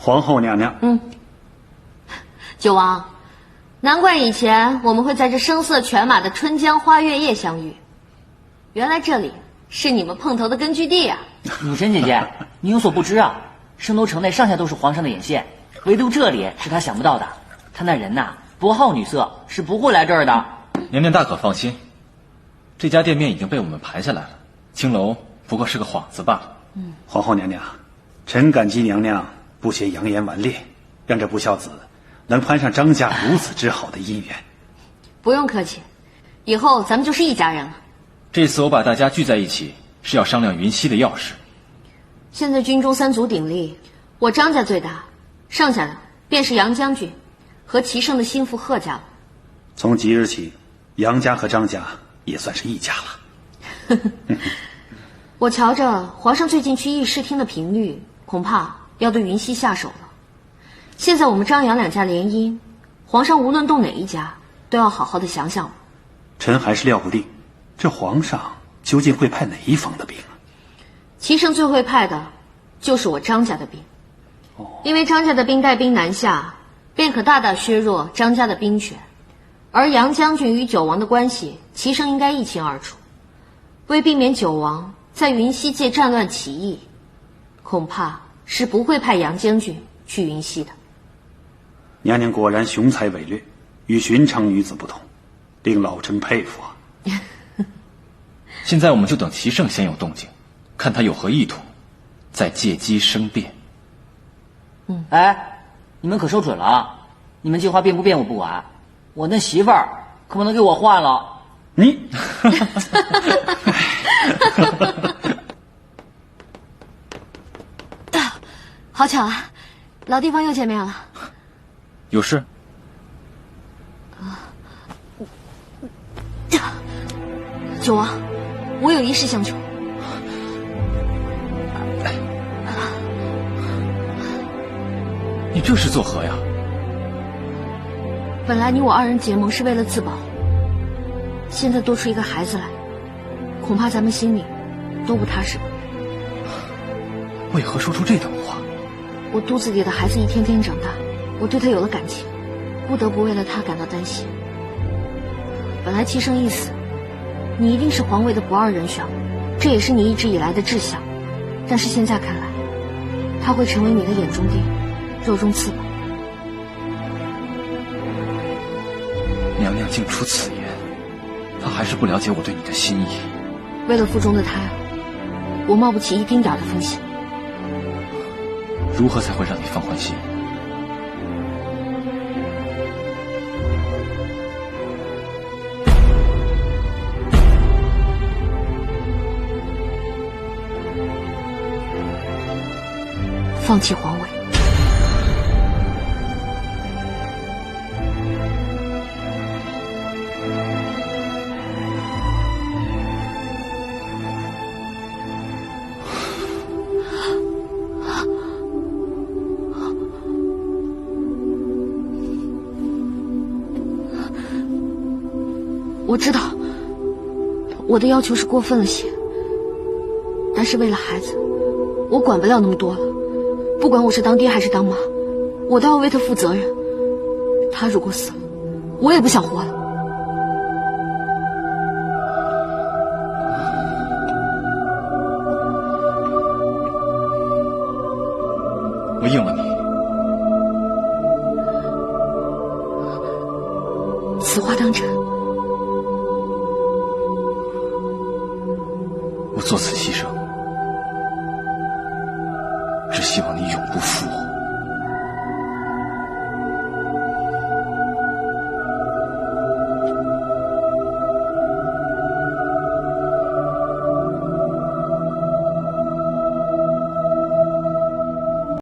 皇后娘娘。九王，难怪以前我们会在这声色犬马的春江花月夜相遇，原来这里是你们碰头的根据地啊！女神姐姐，你有所不知啊，圣都城内上下都是皇上的眼线，唯独这里是他想不到的。他那人呐，不好女色，是不会来这儿的。娘娘大可放心，这家店面已经被我们盘下来了，青楼不过是个幌子罢了。皇后娘娘，臣感激娘娘不嫌扬言顽劣，让这不孝子能攀上张家如此之好的姻缘。不用客气，以后咱们就是一家人了。这次我把大家聚在一起，是要商量云溪的要事。现在军中三足鼎立，我张家最大，剩下的便是杨将军和齐胜的心腹贺家了。从即日起，杨家和张家也算是一家了。我瞧着皇上最近去议事厅的频率，恐怕要对云溪下手了。现在我们张杨两家联姻，皇上无论动哪一家，都要好好的想想了。臣还是料不定，这皇上究竟会派哪一方的兵啊？齐胜最会派的，就是我张家的兵。因为张家的兵带兵南下，便可大大削弱张家的兵权。而杨将军与九王的关系，齐胜应该一清二楚。为避免九王在云溪界战乱起义，恐怕是不会派杨将军去云溪的。娘娘果然雄才伟略，与寻常女子不同，令老臣佩服啊！现在我们就等齐胜先有动静，看他有何意图，再借机生变。哎，你们可收准了啊！你们计划变不变我不管，我那媳妇儿可不能给我换了。你，好巧啊，老地方又见面了。有事？九王，我有一事相求。你这是作何呀？本来你我二人结盟是为了自保，现在多出一个孩子来，恐怕咱们心里都不踏实吧。为何说出这等话？我肚子里的孩子一天天长大，我对他有了感情，不得不为了他感到担心。本来齐胜一死，你一定是皇位的不二人选，这也是你一直以来的志向。但是现在看来，他会成为你的眼中钉，肉中刺吧。娘娘竟出此言，她还是不了解我对你的心意。为了腹中的胎儿，我冒不起一丁点的风险。如何才会让你放宽心？放弃皇位。我知道我的要求是过分了些，但是为了孩子，我管不了那么多了。不管我是当爹还是当妈，我都要为他负责任。他如果死了，我也不想活了。我应了你。此话当真？我做此牺牲，只希望你永不负我。